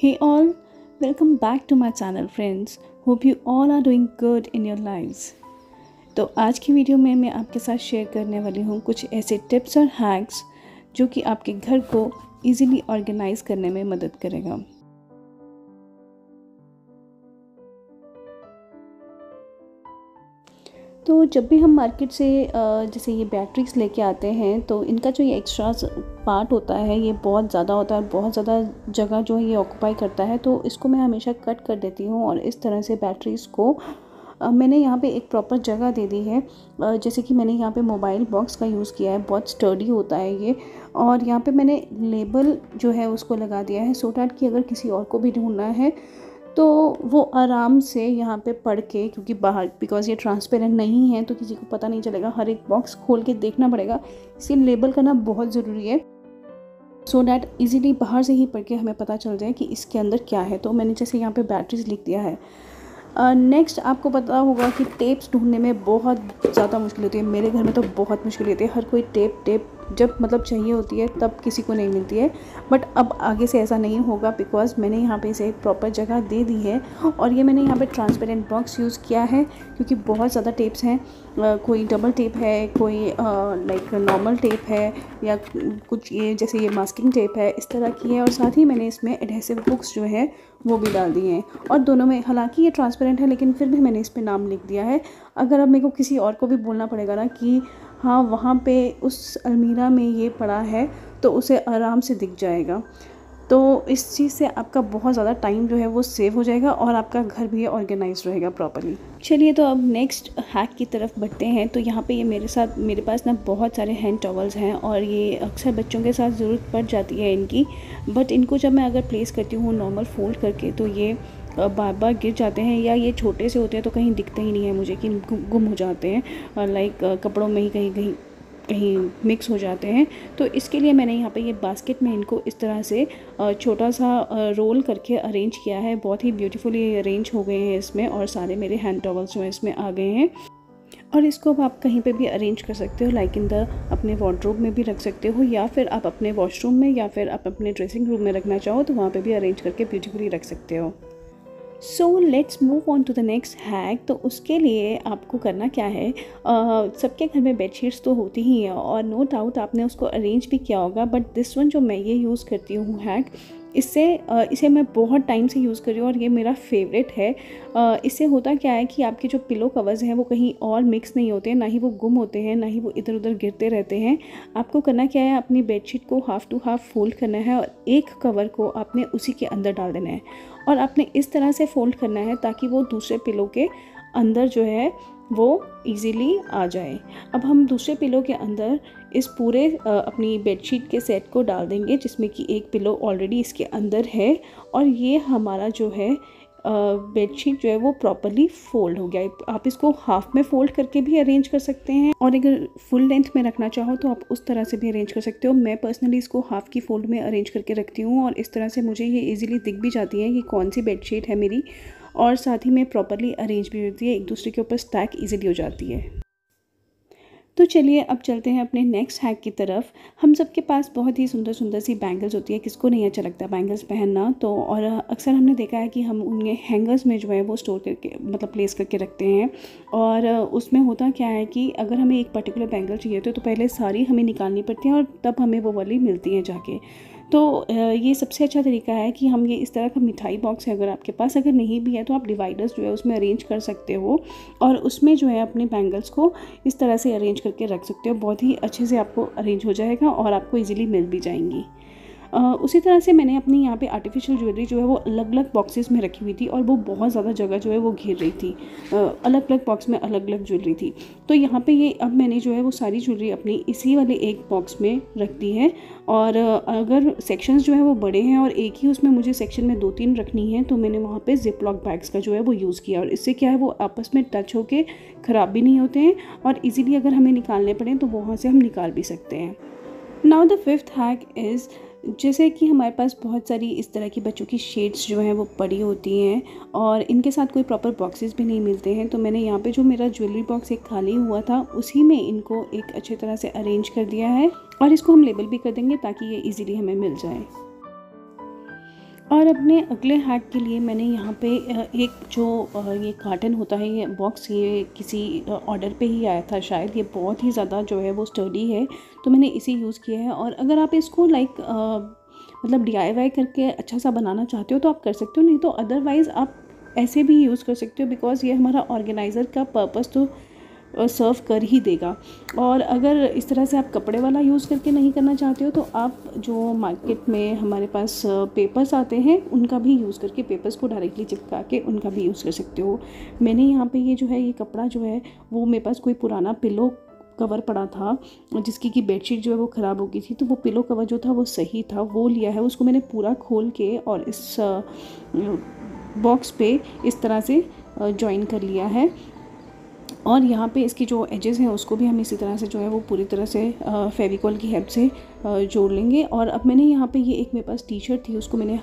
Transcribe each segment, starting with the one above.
Hey all, welcome back to my channel friends. Hope you all are doing good in your lives. तो आज की video में मैं आपके साथ शेयर करने वाली हूँ कुछ ऐसे टिप्स और हैक्स जो कि आपके घर को इजीली ऑर्गेनाइज करने में मदद करेगा। तो जब भी हम मार्केट से जैसे ये बैटरीज लेके आते हैं तो इनका जो ये एक्स्ट्रा पार्ट होता है ये बहुत ज़्यादा होता है, बहुत ज़्यादा जगह जो है ये ऑक्यूपाई करता है। तो इसको मैं हमेशा कट कर देती हूँ और इस तरह से बैटरीज़ को मैंने यहाँ पे एक प्रॉपर जगह दे दी है। जैसे कि मैंने यहाँ पे मोबाइल बॉक्स का यूज़ किया है, बहुत स्टर्डी होता है ये। और यहाँ पे मैंने लेबल जो है उसको लगा दिया है सो डैट कि अगर किसी और को भी ढूंढना है तो वो आराम से यहाँ पे पढ़ के, क्योंकि बाहर बिकॉज़ ये ट्रांसपेरेंट नहीं है तो किसी को पता नहीं चलेगा, हर एक बॉक्स खोल के देखना पड़ेगा, इसलिए लेबल करना बहुत ज़रूरी है सो डैट इजीली बाहर से ही पढ़ के हमें पता चल जाए कि इसके अंदर क्या है। तो मैंने जैसे यहाँ पे बैटरीज लिख दिया है। नेक्स्ट आपको पता होगा कि टेप्स ढूंढने में बहुत ज़्यादा मुश्किल होती है, मेरे घर में तो बहुत मुश्किल होती है। हर कोई टेप जब मतलब चाहिए होती है तब किसी को नहीं मिलती है, बट अब आगे से ऐसा नहीं होगा बिकॉज़ मैंने यहाँ पे इसे एक प्रॉपर जगह दे दी है। और ये मैंने यहाँ पे ट्रांसपेरेंट बॉक्स यूज़ किया है क्योंकि बहुत ज़्यादा टेप्स हैं, कोई डबल टेप है, कोई लाइक नॉर्मल टेप है, या कुछ ये जैसे ये मास्किंग टेप है, इस तरह की है। और साथ ही मैंने इसमें एडहेसिव हुक्स जो है वो भी डाल दिए हैं। और दोनों में हालांकि ये ट्रांसपेरेंट है लेकिन फिर भी मैंने इस पर नाम लिख दिया है। अगर अब मेरे को किसी और को भी बोलना पड़ेगा ना कि हाँ वहाँ पे उस अलमीरा में ये पड़ा है तो उसे आराम से दिख जाएगा। तो इस चीज़ से आपका बहुत ज़्यादा टाइम जो है वो सेव हो जाएगा और आपका घर भी ऑर्गेनाइज रहेगा प्रॉपर्ली। चलिए तो अब नेक्स्ट हैक की तरफ बढ़ते हैं। तो यहाँ पे ये मेरे पास ना बहुत सारे हैंड टॉवल्स हैं और ये अक्सर बच्चों के साथ ज़रूरत पड़ जाती है इनकी, बट इनको जब मैं अगर प्लेस करती हूँ नॉर्मल फोल्ड करके तो ये बार बार गिर जाते हैं, या ये छोटे से होते हैं तो कहीं दिखते ही नहीं है मुझे कि गुम हो जाते हैं, और लाइक कपड़ों में ही कहीं मिक्स हो जाते हैं। तो इसके लिए मैंने यहाँ पे ये बास्केट में इनको इस तरह से छोटा सा रोल करके अरेंज किया है। बहुत ही ब्यूटीफुली अरेंज हो गए हैं इसमें, और सारे मेरे हैंड टॉवल्स जो हैं इसमें आ गए हैं। और इसको आप कहीं पे भी अरेंज कर सकते हो, लाइक इन द अपने वार्डरोब में भी रख सकते हो, या फिर आप अपने वॉशरूम में या फिर आप अपने ड्रेसिंग रूम में रखना चाहो तो वहाँ पे भी अरेंज करके ब्यूटीफुली रख सकते हो। So let's move on to the next hack. तो उसके लिए आपको करना क्या है, सबके घर में बेडशीट्स तो होती ही हैं और नो डाउट आपने उसको अरेंज भी किया होगा, बट दिस वन जो मैं ये यूज़ करती हूँ हैक, इसे मैं बहुत टाइम से यूज़ कर रही हूँ और ये मेरा फेवरेट है। इससे होता क्या है कि आपके जो पिलो कवर्स हैं वो कहीं और मिक्स नहीं होते हैं, ना ही वो गुम होते हैं, ना ही वो इधर उधर गिरते रहते हैं। आपको करना क्या है, अपनी बेडशीट को हाफ़ टू हाफ़ फोल्ड करना है और एक कवर को आपने उसी के अंदर डाल देना है, और आपने इस तरह से फोल्ड करना है ताकि वो दूसरे पिलो के अंदर जो है वो इजीली आ जाए। अब हम दूसरे पिलो के अंदर इस पूरे अपनी बेडशीट के सेट को डाल देंगे जिसमें कि एक पिलो ऑलरेडी इसके अंदर है, और ये हमारा जो है बेडशीट जो है वो प्रॉपरली फोल्ड हो गया। आप इसको हाफ में फोल्ड करके भी अरेंज कर सकते हैं, और अगर फुल लेंथ में रखना चाहो तो आप उस तरह से भी अरेंज कर सकते हो। मैं पर्सनली इसको हाफ की फोल्ड में अरेंज करके रखती हूँ, और इस तरह से मुझे ये इजीली दिख भी जाती है कि कौन सी बेडशीट है मेरी, और साथ ही में प्रॉपरली अरेंज भी होती है, एक दूसरे के ऊपर स्टैक ईजिली हो जाती है। तो चलिए अब चलते हैं अपने नेक्स्ट हैक की तरफ। हम सबके पास बहुत ही सुंदर सुंदर सी बैंगल्स होती है, किसको नहीं अच्छा लगता बैंगल्स पहनना। तो और अक्सर हमने देखा है कि हम उन्हें हैंगर्स में जो है वो स्टोर करके मतलब प्लेस करके रखते हैं, और उसमें होता क्या है कि अगर हमें एक पर्टिकुलर बैंगल चाहिए तो पहले सारी हमें निकालनी पड़ती है और तब हमें वो वाली मिलती है जाके। तो ये सबसे अच्छा तरीका है कि हम ये इस तरह का मिठाई बॉक्स है अगर आपके पास, अगर नहीं भी है तो आप डिवाइडर्स जो है उसमें अरेंज कर सकते हो, और उसमें जो है अपने बैंगल्स को इस तरह से अरेंज करके रख सकते हो। बहुत ही अच्छे से आपको अरेंज हो जाएगा और आपको इजीली मिल भी जाएंगी। उसी तरह से मैंने अपनी यहाँ पे आर्टिफिशियल ज्वेलरी जो है वो अलग अलग बॉक्सेस में रखी हुई थी, और वो बहुत ज़्यादा जगह जो है वो घेर रही थी। अलग अलग बॉक्स में अलग अलग ज्वेलरी थी। तो यहाँ पे ये अब मैंने जो है वो सारी ज्वेलरी अपनी इसी वाले एक बॉक्स में रख दी है। और अगर सेक्शंस जो है वो बड़े हैं और एक ही उसमें मुझे सेक्शन में 2-3 रखनी है तो मैंने वहाँ पे जिप लॉक बैग्स का जो है वो यूज़ किया, और इससे क्या है वो आपस में टच होके ख़राब भी नहीं होते हैं, और ईज़िली अगर हमें निकालने पड़े तो वहाँ से हम निकाल भी सकते हैं। Now the fifth hack is, जैसे कि हमारे पास बहुत सारी इस तरह की बच्चों की शेड्स जो हैं वो पड़ी होती हैं और इनके साथ कोई प्रॉपर बॉक्सेस भी नहीं मिलते हैं, तो मैंने यहाँ पे जो मेरा ज्वेलरी बॉक्स एक खाली हुआ था उसी में इनको एक अच्छी तरह से अरेंज कर दिया है, और इसको हम लेबल भी कर देंगे ताकि ये इजीली हमें मिल जाए। और अपने अगले हैक के लिए मैंने यहाँ पे एक जो ये कार्टन होता है, ये बॉक्स, ये किसी ऑर्डर पे ही आया था शायद, ये बहुत ही ज़्यादा जो है वो स्टर्डी है, तो मैंने इसी यूज़ किया है। और अगर आप इसको लाइक मतलब DIY करके अच्छा सा बनाना चाहते हो तो आप कर सकते हो, नहीं तो अदरवाइज़ आप ऐसे भी यूज़ कर सकते हो, बिकॉज़ ये हमारा ऑर्गेनाइज़र का पर्पस तो सर्व कर ही देगा। और अगर इस तरह से आप कपड़े वाला यूज़ करके नहीं करना चाहते हो तो आप जो मार्केट में हमारे पास पेपर्स आते हैं उनका भी यूज़ करके, पेपर्स को डायरेक्टली चिपका के उनका भी यूज़ कर सकते हो। मैंने यहाँ पे ये जो है, ये कपड़ा जो है वो मेरे पास कोई पुराना पिलो कवर पड़ा था जिसकी कि बेडशीट जो है वो ख़राब हो गई थी, तो वो पिलो कवर जो था वो सही था, वो लिया है। उसको मैंने पूरा खोल के और इस बॉक्स पे इस तरह से जॉइन कर लिया है। और यहाँ पे इसकी जो एजेस हैं उसको भी हम इसी तरह से जो है वो पूरी तरह से फेविकॉल की हेल्प से जोड़ लेंगे। और अब मैंने यहाँ पे ये एक मेरे पास टी-शर्ट थी, उसको मैंने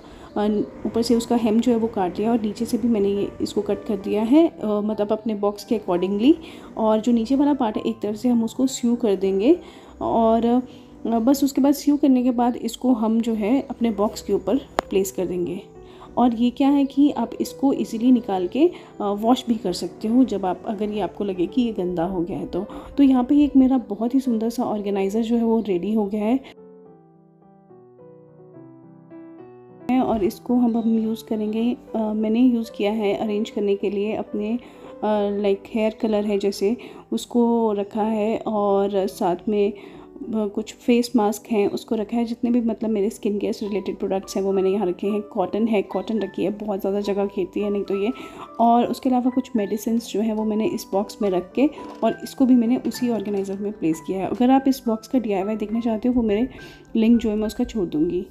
ऊपर से उसका हेम जो है वो काट लिया और नीचे से भी मैंने ये इसको कट कर दिया है, मतलब अपने बॉक्स के अकॉर्डिंगली। और जो नीचे वाला पार्ट है एक तरफ से हम उसको स्यू कर देंगे और बस उसके बाद स्यू करने के बाद इसको हम जो है अपने बॉक्स के ऊपर प्लेस कर देंगे। और ये क्या है कि आप इसको इजीली निकाल के वॉश भी कर सकते हो जब आप, अगर ये आपको लगे कि ये गंदा हो गया है तो यहाँ पे एक मेरा बहुत ही सुंदर सा ऑर्गेनाइज़र जो है वो रेडी हो गया है। और इसको हम यूज़ करेंगे, मैंने यूज़ किया है अरेंज करने के लिए अपने लाइक हेयर कलर है जैसे, उसको रखा है। और साथ में कुछ फेस मास्क हैं उसको रखा है, जितने भी मतलब मेरे स्किन केयर से रिलेटेड प्रोडक्ट्स हैं वो मैंने यहाँ रखे हैं। कॉटन है, कॉटन रखी है, बहुत ज़्यादा जगह घेरती है नहीं तो ये। और उसके अलावा कुछ मेडिसिन्स जो है वो मैंने इस बॉक्स में रख के और इसको भी मैंने उसी ऑर्गेनाइज़र में प्लेस किया है। अगर आप इस बॉक्स का DIY देखना चाहते हो वो मेरे लिंक जो है मैं उसका छोड़ दूँगी।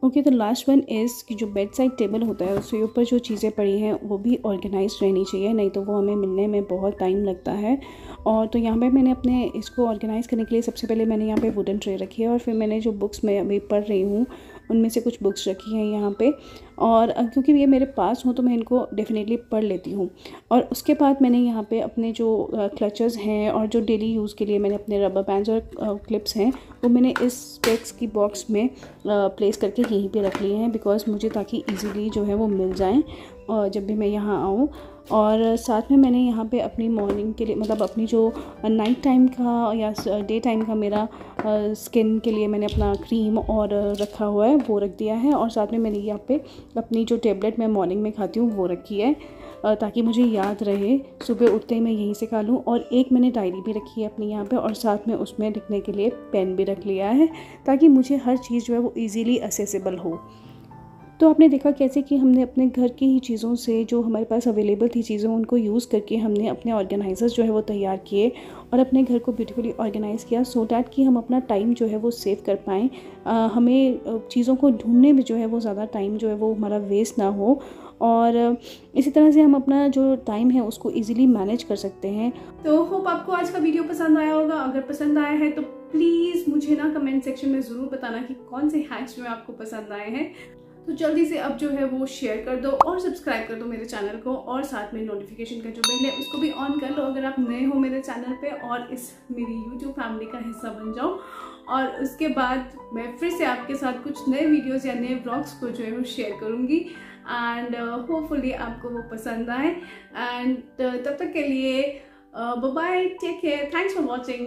ओके, तो लास्ट वन इज़ कि जो बेड साइड टेबल होता है उसके ऊपर जो चीज़ें पड़ी हैं वो भी ऑर्गेनाइज रहनी चाहिए, नहीं तो वो हमें मिलने में बहुत टाइम लगता है। और तो यहाँ पे मैंने अपने इसको ऑर्गेनाइज़ करने के लिए सबसे पहले मैंने यहाँ पे वुडन ट्रे रखी है और फिर मैंने जो बुक्स मैं अभी पढ़ रही हूँ उनमें से कुछ बुक्स रखी हैं यहाँ पे। और क्योंकि ये मेरे पास हो तो मैं इनको डेफिनेटली पढ़ लेती हूँ। और उसके बाद मैंने यहाँ पे अपने जो क्लचर्स हैं और जो डेली यूज़ के लिए मैंने अपने रबर बैंड्स और क्लिप्स हैं वो मैंने इस स्पेक्स की बॉक्स में प्लेस करके यहीं पे रख लिए हैं, बिकॉज़ मुझे ताकि इजीली जो है वो मिल जाएं जब भी मैं यहाँ आऊँ। और साथ में मैंने यहाँ पे अपनी मॉर्निंग के लिए, मतलब अपनी जो नाइट टाइम का या डे टाइम का मेरा स्किन के लिए मैंने अपना क्रीम और रखा हुआ है वो रख दिया है। और साथ में मैंने यहाँ पे अपनी जो टेबलेट मैं मॉर्निंग में खाती हूँ वो रखी है, ताकि मुझे याद रहे सुबह उठते ही मैं यहीं से खा लूँ। और एक मैंने डायरी भी रखी है अपनी यहाँ पे और साथ में उसमें लिखने के लिए पेन भी रख लिया है, ताकि मुझे हर चीज़ जो है वो ईज़िली असेसिबल हो। तो आपने देखा कैसे कि हमने अपने घर की ही चीज़ों से, जो हमारे पास अवेलेबल थी चीज़ों, उनको यूज़ करके हमने अपने ऑर्गेनाइज़र्स जो है वो तैयार किए और अपने घर को ब्यूटीफुली ऑर्गेनाइज़ किया, सो डैट कि हम अपना टाइम जो है वो सेव कर पाएँ। हमें चीज़ों को ढूंढने में जो है वो ज़्यादा टाइम जो है वो हमारा वेस्ट ना हो, और इसी तरह से हम अपना जो टाइम है उसको इजीली मैनेज कर सकते हैं। तो होप आपको आज का वीडियो पसंद आया होगा। अगर पसंद आया है तो प्लीज़ मुझे ना कमेंट सेक्शन में ज़रूर बताना कि कौन से हैक्स जो है आपको पसंद आए हैं। तो जल्दी से अब जो है वो शेयर कर दो और सब्सक्राइब कर दो मेरे चैनल को, और साथ में नोटिफिकेशन का जो बेल है उसको भी ऑन कर लो अगर आप नए हो मेरे चैनल पे, और इस मेरी यूट्यूब फैमिली का हिस्सा बन जाओ। और उसके बाद मैं फिर से आपके साथ कुछ नए वीडियोस या नए व्लॉग्स को जो है वो शेयर करूँगी, एंड होपफुली आपको वो पसंद आए। एंड तब तक के लिए bye bye, take care, thanks for watching.